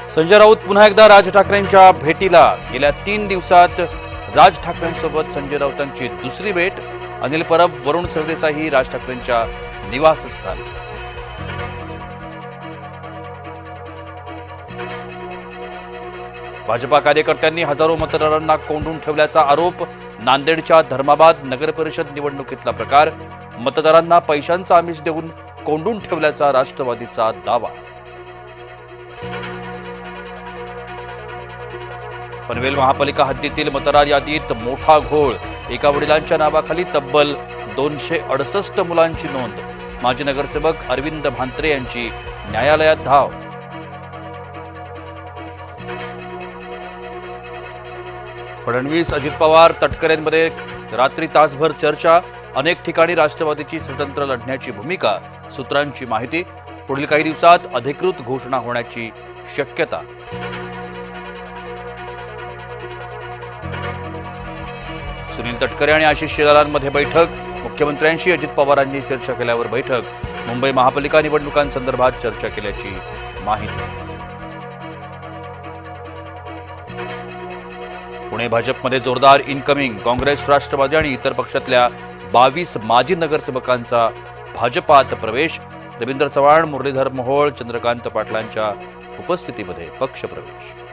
संजय राऊत पुन्हा एकदा राज ठाकरेंच्या भेटीला। गेल्या 3 दिवसात राज ठाकरेंसोबत संजय राऊतांची दुसरी भेट। अनिल परब, वरुण सरदेसाई राज ठाकरेंच्या निवासस्थानी। भाजपा कार्यकर्त्यांनी हजारो मतदारांना कोंडून ठेवल्याचा आरोप। नांदेडच्या धर्माबाद नगर परिषद निवडणुकीतला प्रकार। मतदारांना पैशांचा आमिष देऊन कोंडून ठेवल्याचा राष्ट्रवादीचा दावा। पनवेल महापालिका हद्दीतील मतदार यादीत मोठा घोळ। एका वडिलांच्या नावाखाली तब्बल 268 मुलांची नोंद। माजी नगरसेवक अरविंद भांत्रे यांची न्यायालयात धाव। फडणवीस अजित पवार तटकरेंमध्ये रात्री तासभर चर्चा। अनेक ठिकाणी राष्ट्रवादीची स्वतंत्र लढण्याची भूमिका। सूत्रांची माहिती, पुढील काही दिवसात अधिकृत घोषणा होण्याची शक्यता। सुनील तटकरे आणि आशिष शेलारांमध्ये बैठक। मुख्यमंत्र्यांशी अजित पवारांनी चर्चा केल्यावर बैठक। मुंबई महापालिका निवडणुकांसंदर्भात चर्चा केल्याची माहिती। पुणे भाजपमध्ये जोरदार इनकमिंग। काँग्रेस, राष्ट्रवादी आणि इतर पक्षातल्या 22 माजी नगरसेवकांचा भाजपात प्रवेश। रवींद्र चव्हाण, मुरलीधर मोहोळ, चंद्रकांत पाटलांच्या उपस्थितीमध्ये पक्षप्रवेश।